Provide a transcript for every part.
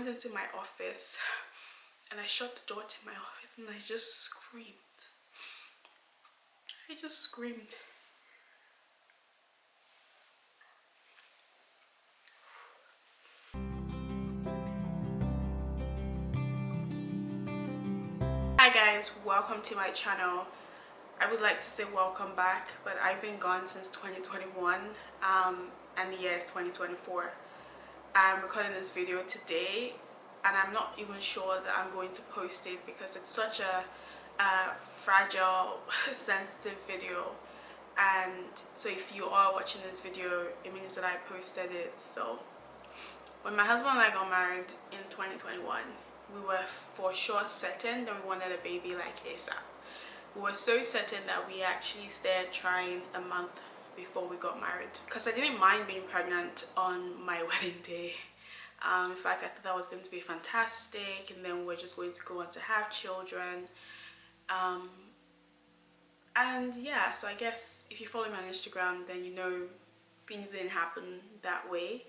into my office and I shut the door to my office and I just screamed. I just screamed. Hi guys, welcome to my channel. I would like to say welcome back, but I've been gone since 2021 and the year is 2024. I'm recording this video today and I'm not even sure that I'm going to post it because it's such a fragile, sensitive video. And so if you are watching this video, it means that I posted it. So when my husband and I got married in 2021, we were for sure certain that we wanted a baby like ASAP. We were so certain that we actually started trying a month before we got married, because I didn't mind being pregnant on my wedding day. In fact, I thought that was going to be fantastic, and then we're just going to go on to have children. And yeah, so I guess if you follow me on Instagram, then you know things didn't happen that way.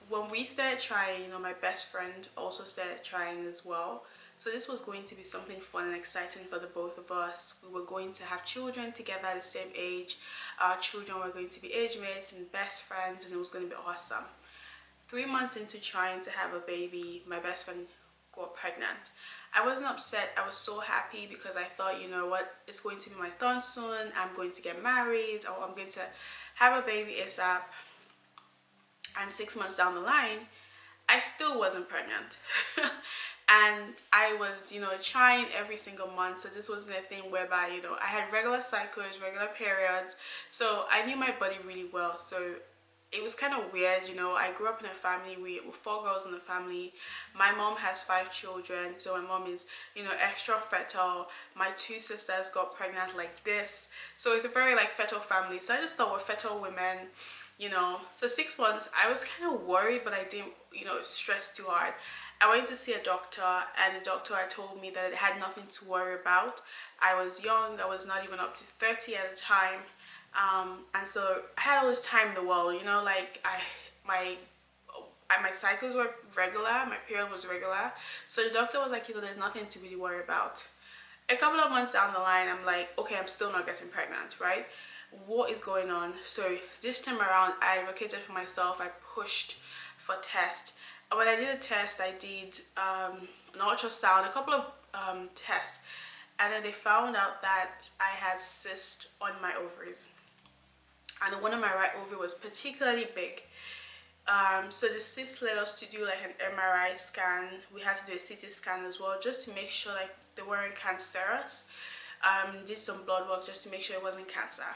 When we started trying, you know, my best friend also started trying as well. So this was going to be something fun and exciting for the both of us. We were going to have children together at the same age. Our children were going to be age mates and best friends, and it was going to be awesome. 3 months into trying to have a baby, my best friend got pregnant. I wasn't upset. I was so happy because I thought, you know what, it's going to be my turn soon. I'm going to get married, or I'm going to have a baby ASAP. And 6 months down the line, I still wasn't pregnant. And I was, you know, trying every single month. So this wasn't a thing whereby, you know, I had regular cycles, regular periods. So I knew my body really well. So it was kind of weird, you know. I grew up in a family, we were 4 girls in the family. My mom has 5 children. So my mom is, you know, extra fertile. My 2 sisters got pregnant like this. So it's a very like fertile family. So I just thought we're fertile women, you know. So 6 months, I was kind of worried, but I didn't, you know, stress too hard. I went to see a doctor, and the doctor had told me that it had nothing to worry about. I was young, I was not even up to 30 at the time. And so I had all this time in the world, you know, like my cycles were regular, my period was regular. So the doctor was like, you know, there's nothing to really worry about. A couple of months down the line, I'm like, okay, I'm still not getting pregnant, right? What is going on? So this time around, I advocated for myself. I pushed for tests. And when I did a test, I did an ultrasound, a couple of tests, and then they found out that I had cyst on my ovaries, and the one on my right ovary was particularly big. So the cyst led us to do like an MRI scan. We had to do a CT scan as well, just to make sure like they weren't cancerous. Did some blood work just to make sure it wasn't cancer.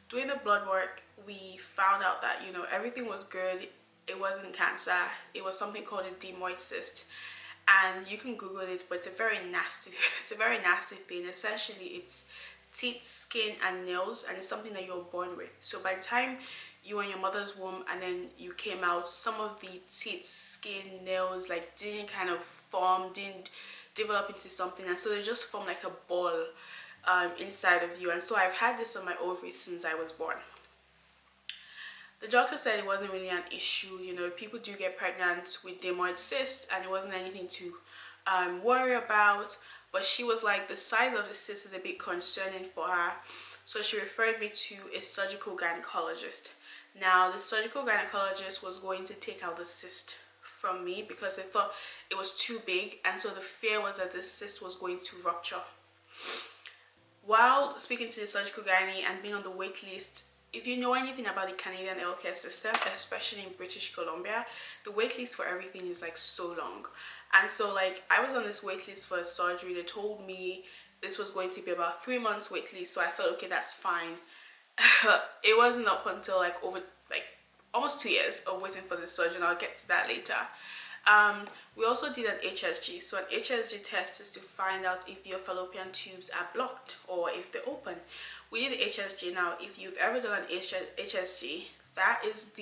Doing the blood work, we found out that, you know, everything was good. It wasn't cancer. It was something called a dermoid cyst, and you can Google it. But it's a very nasty thing. Essentially, it's teeth, skin, and nails, and it's something that you're born with. So by the time you were in your mother's womb and then you came out, some of the teeth, skin, nails like didn't kind of form, didn't develop into something, and so they just form like a ball inside of you. And so I've had this on my ovaries since I was born. The doctor said it wasn't really an issue. You know, people do get pregnant with dermoid cysts, and it wasn't anything to worry about. But she was like, the size of the cyst is a bit concerning for her. So she referred me to a surgical gynecologist. Now, the surgical gynecologist was going to take out the cyst from me because they thought it was too big. And so the fear was that the cyst was going to rupture. While speaking to the surgical gynae and being on the wait list, if you know anything about the Canadian healthcare system, especially in British Columbia, the wait list for everything is like so long. And so like I was on this wait list for a surgery. They told me this was going to be about 3 months wait list, so I thought, okay, that's fine. It wasn't up until like over like almost 2 years of waiting for the surgery, and I'll get to that later. We also did an HSG. So an HSG test is to find out if your fallopian tubes are blocked or if they're open. We did the HSG. Now, if you've ever done an HSG, that is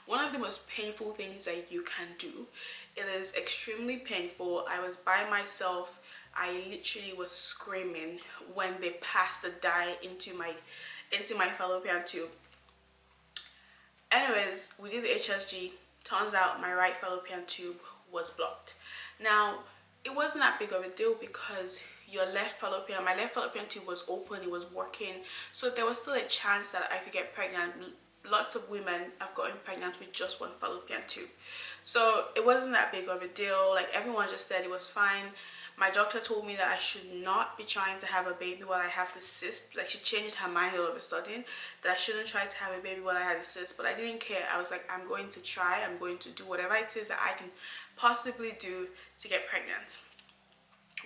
one of the most painful things that you can do. It is extremely painful. I was by myself. I literally was screaming when they passed the dye into my fallopian tube. Anyways, we did the HSG. Turns out my right fallopian tube was blocked. Now, it wasn't that big of a deal because my left fallopian tube was open, it was working, so there was still a chance that I could get pregnant. Lots of women have gotten pregnant with just one fallopian tube, so it wasn't that big of a deal. Like, everyone just said it was fine. My doctor told me that I should not be trying to have a baby while I have the cyst. Like, she changed her mind all of a sudden that I shouldn't try to have a baby while I had a cyst, but I didn't care. I was like, I'm going to try. I'm going to do whatever it is that I can possibly do to get pregnant.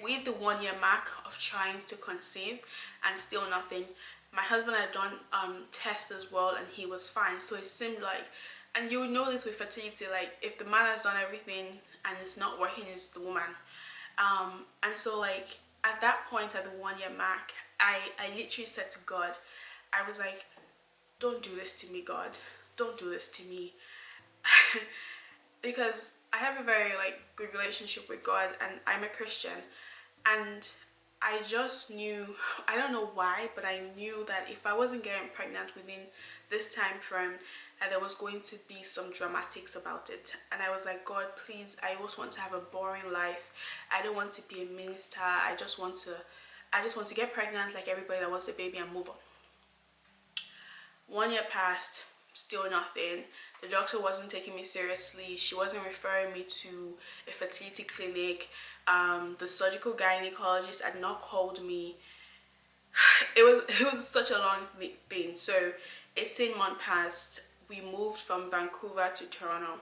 With the 1 year mark of trying to conceive and still nothing, my husband had done tests as well, and he was fine. So it seemed like, and you would know this with fertility, like, if the man has done everything and it's not working, it's the woman. And so, like, at that point, at the 1 year mark, I literally said to God, I was like, don't do this to me, God. Don't do this to me. Because I have a very, like, good relationship with God, and I'm a Christian. And I just knew, I don't know why, but I knew that if I wasn't getting pregnant within this time frame, and there was going to be some dramatics about it. And I was like, God, please, I just want to have a boring life. I don't want to be a minister. I just want to get pregnant like everybody that wants a baby and move on. 1 year passed, still nothing. The doctor wasn't taking me seriously. She wasn't referring me to a fertility clinic. The surgical gynecologist had not called me. It was such a long thing. So 18 months passed. We moved from Vancouver to Toronto,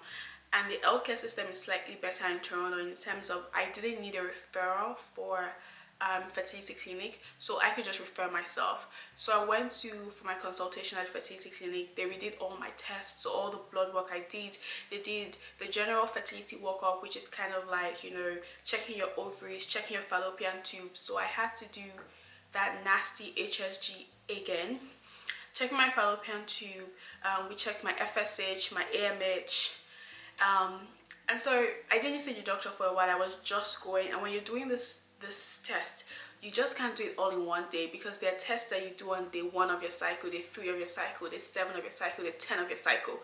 and the healthcare system is slightly better in Toronto in terms of I didn't need a referral for fertility clinic, so I could just refer myself. So I went for my consultation at the fertility clinic. They redid all my tests, so all the blood work I did. They did the general fertility workup, which is kind of like, you know, checking your ovaries, checking your fallopian tube. So I had to do that nasty HSG again. Checking my fallopian tube, we checked my FSH, my AMH, and so I didn't see the doctor for a while. I was just going, and when you're doing this test, you just can't do it all in one day, because there are tests that you do on day 1 of your cycle, day 3 of your cycle, day 7 of your cycle, day 10 of your cycle.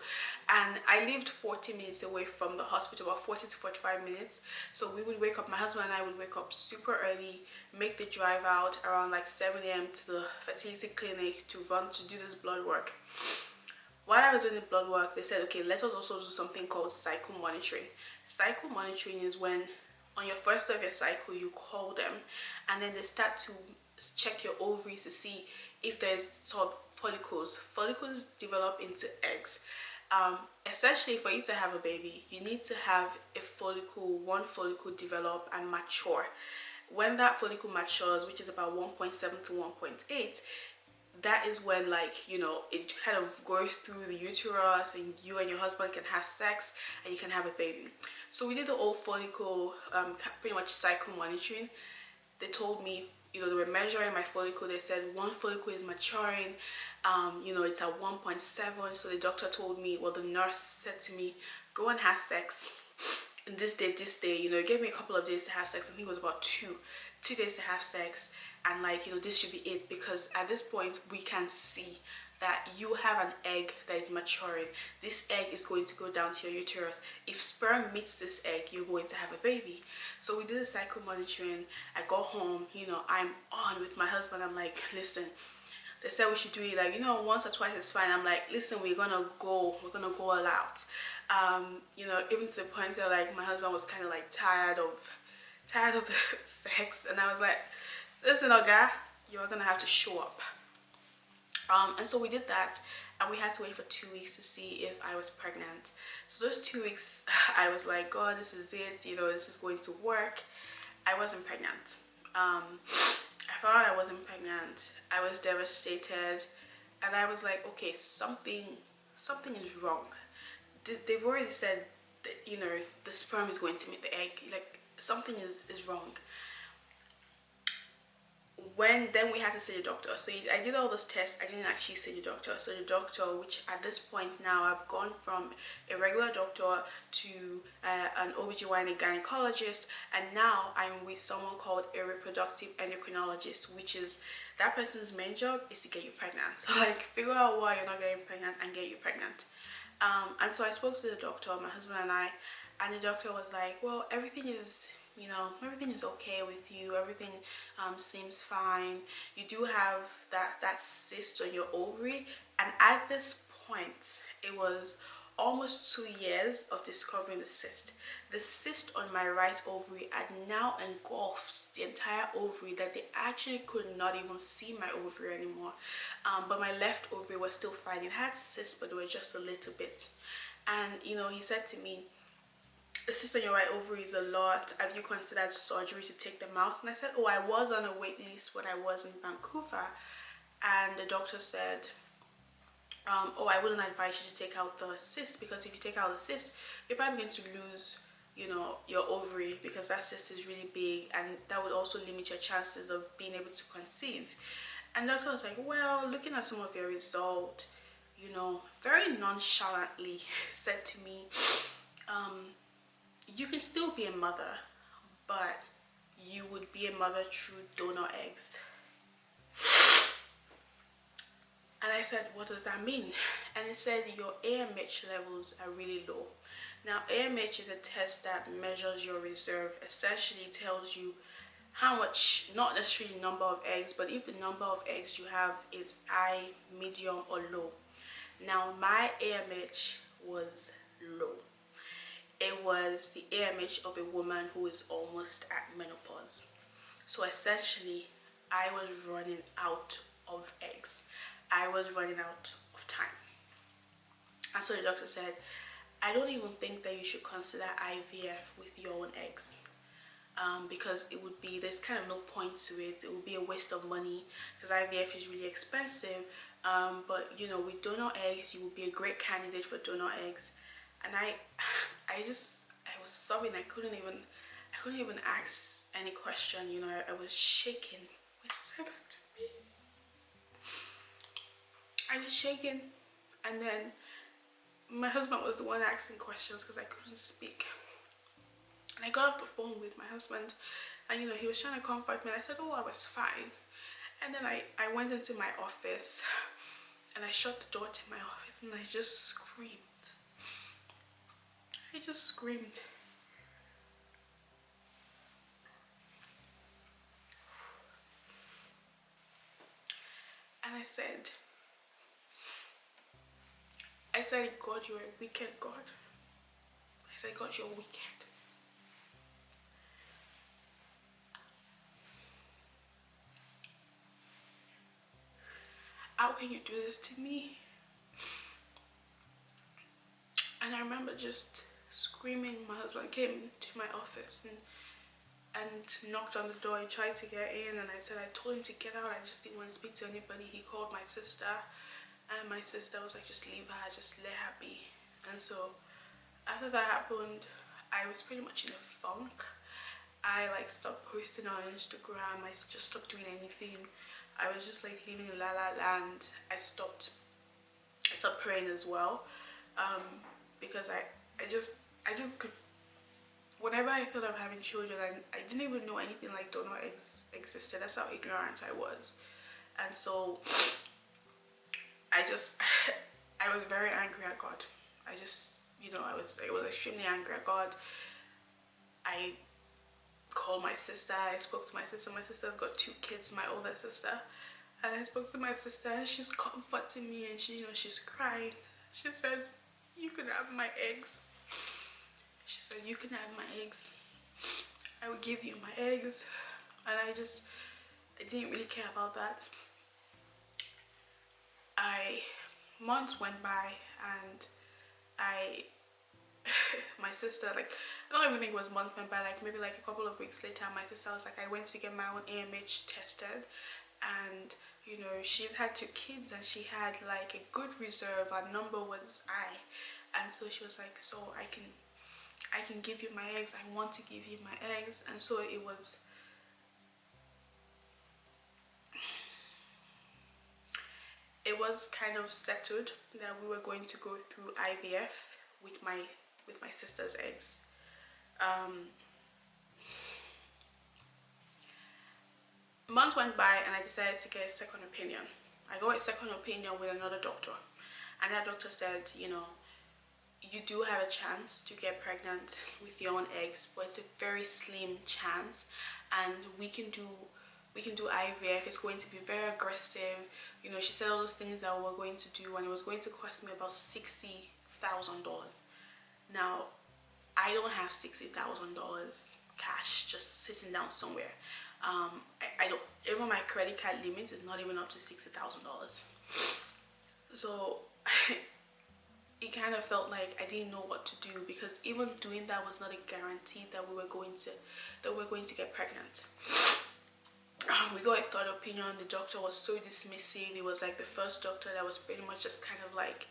And I lived 40 minutes away from the hospital, about 40 to 45 minutes. So we would wake up, my husband and I would wake up super early, make the drive out around like 7 a.m. to the fertility clinic to do this blood work. While I was doing the blood work, they said, okay, let us also do something called cycle monitoring. Cycle monitoring is when on your first day of your cycle, you call them, and then they start to check your ovaries to see if there's sort of follicles. Follicles develop into eggs. Essentially, for you to have a baby, you need to have one follicle develop and mature. When that follicle matures, which is about 1.7 to 1.8, that is when, like, you know, it kind of goes through the uterus, and you and your husband can have sex and you can have a baby. So we did the whole follicle, pretty much cycle monitoring. They told me, you know, they were measuring my follicle. They said one follicle is maturing, you know, it's at 1.7. So the doctor told me, well, the nurse said to me, go and have sex. And this day, you know, it gave me a couple of days to have sex. I think it was about two days to have sex. And, like, you know, this should be it, because at this point we can see that you have an egg that is maturing. This egg is going to go down to your uterus. If sperm meets this egg, you're going to have a baby. So we did the cycle monitoring. I got home, you know, I'm on with my husband. I'm like, listen, they said we should do it, like, you know, once or twice is fine. I'm like, listen, we're gonna go all out. You know, even to the point where, like, my husband was kind of like tired of the sex, and I was like, listen, Oga, you're gonna have to show up. And so we did that, and we had to wait for 2 weeks to see if I was pregnant. So those 2 weeks, I was like, God, this is it, you know, this is going to work. I wasn't pregnant. I found out I wasn't pregnant. I was devastated, and I was like, okay, something is wrong. They've already said that, you know, the sperm is going to meet the egg. Like, something is wrong. Then we had to see the doctor. So I did all those tests. I didn't actually see the doctor. So the doctor, which at this point now I've gone from a regular doctor to an OBGYN gynecologist, and now I'm with someone called a reproductive endocrinologist, which is, that person's main job is to get you pregnant. So, like, figure out why you're not getting pregnant and get you pregnant. And so I spoke to the doctor, my husband and I, and the doctor was like, well, everything is, everything is okay with you. Everything seems fine. You do have that cyst on your ovary. And at this point, it was almost 2 years of discovering the cyst. The cyst on my right ovary had now engulfed the entire ovary, that they actually could not even see my ovary anymore. But my left ovary was still fine. It had cysts, but they were just a little bit. And he said to me, the cyst on your right ovary is a lot. Have you considered surgery to take them out? And I said, oh, I was on a wait list when I was in Vancouver. And the doctor said, oh, I wouldn't advise you to take out the cyst, because if you take out the cyst, you're probably going to lose, your ovary, because that cyst is really big, and that would also limit your chances of being able to conceive. And the doctor was like, well, looking at some of your result, very nonchalantly said to me, you can still be a mother, but you would be a mother through donor eggs. And I said, what does that mean? And it said your AMH levels are really low. Now, AMH is a test that measures your reserve. Essentially tells you how much, not necessarily number of eggs, but if the number of eggs you have is high, medium, or low. Now, my AMH was low. It was the AMH of a woman who is almost at menopause. So essentially, I was running out of eggs. I was running out of time. And so the doctor said, I don't even think that you should consider IVF with your own eggs. Because there's kind of no point to it. It would be a waste of money, because IVF is really expensive. But with donor eggs, you would be a great candidate for donor eggs. And I was sobbing. I couldn't even ask any question. I was shaking when he said that to me. I was shaking, and then my husband was the one asking questions because I couldn't speak. And I got off the phone with my husband, and he was trying to comfort me, and I said, oh, I was fine. And then I went into my office, and I shut the door to my office, and I just screamed. And I said, God, you're a wicked God. I said, God, you're wicked. How can you do this to me? And I remember just screaming. My husband came to my office and knocked on the door. He tried to get in, and I told him to get out. I just didn't want to speak to anybody. He called my sister, and my sister was like, just leave her, just let her be. And so after that happened, I was pretty much in a funk. I stopped posting on Instagram. I just stopped doing anything. I was just living in la la land. I stopped praying as well, because I just could. Whenever I thought of having children, I didn't even know anything like donor eggs existed. That's how ignorant I was. And so I was very angry at God. I was extremely angry at God. I called my sister. I spoke to my sister. My sister's got 2 kids, my older sister. And I spoke to my sister, and she's comforting me, and she's crying. She said, you can have my eggs. She said, you can have my eggs. I will give you my eggs. And I didn't really care about that. Months went by, and my sister, I don't even think it was months went by, maybe a couple of weeks later, my sister was like, I went to get my own AMH tested, and she's had 2 kids, and she had a good reserve. Our number was high, and so she was like, so I can give you my eggs. I want to give you my eggs. And so it was kind of settled that we were going to go through IVF with my sister's eggs. Months went by, and I decided to get a second opinion. I got a second opinion with another doctor, and that doctor said, you do have a chance to get pregnant with your own eggs, but it's a very slim chance. And we can do IVF. It's going to be very aggressive. She said all those things that we were going to do, and it was going to cost me about $60,000. Now, I don't have $60,000 cash just sitting down somewhere. I don't. Even my credit card limit is not even up to $60,000. So it kind of felt like I didn't know what to do, because even doing that was not a guarantee that we were going to get pregnant. We got a third opinion. The doctor was so dismissive. It was like the first doctor that was pretty much just kind of like,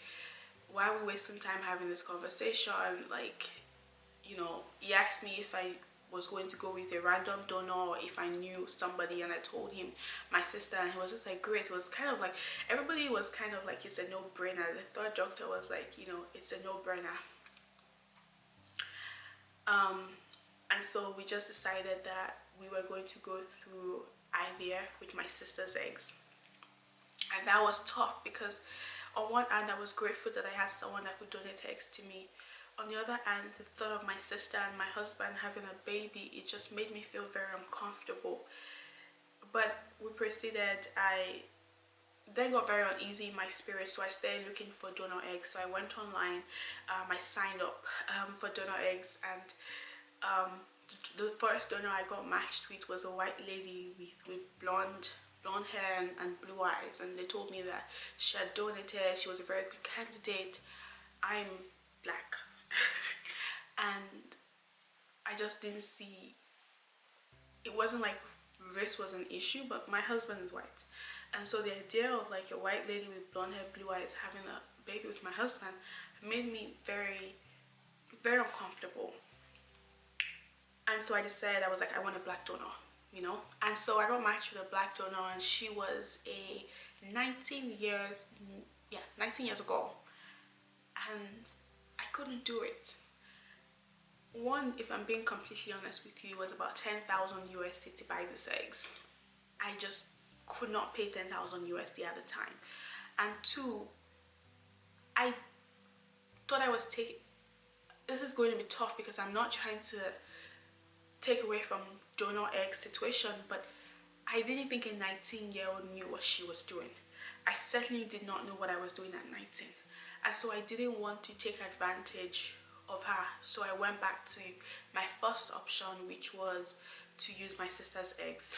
why are we wasting time having this conversation? Like, he asked me if I was going to go with a random donor or if I knew somebody, and I told him my sister, and he was just like, great. It was kind of like, everybody was kind of like, it's a no-brainer. The third doctor was like, it's a no-brainer. And so we just decided that we were going to go through IVF with my sister's eggs. And that was tough, because on one hand I was grateful that I had someone that could donate eggs to me. On the other hand, the thought of my sister and my husband having a baby, it just made me feel very uncomfortable. But we proceeded. I then got very uneasy in my spirit, so I started looking for donor eggs. So I went online, I signed up for donor eggs, and the first donor I got matched with was a white lady with blonde hair and blue eyes, and they told me that she had donated. She was a very good candidate. I'm black. And I just didn't see, it wasn't like race was an issue, but my husband is white, and so the idea of like a white lady with blonde hair, blue eyes having a baby with my husband made me very, very uncomfortable. And so I decided, I was like, I want a black donor, and so I got matched with a black donor, and she was a 19 years ago, and I couldn't do it. One, if I'm being completely honest with you, it was about 10,000 USD to buy these eggs. I just could not pay 10,000 USD at the time. And two, I thought I was taking, this is going to be tough, because I'm not trying to take away from donor egg situation, but I didn't think a 19-year-old knew what she was doing. I certainly did not know what I was doing at 19. And so I didn't want to take advantage of her. So I went back to my first option, which was to use my sister's eggs.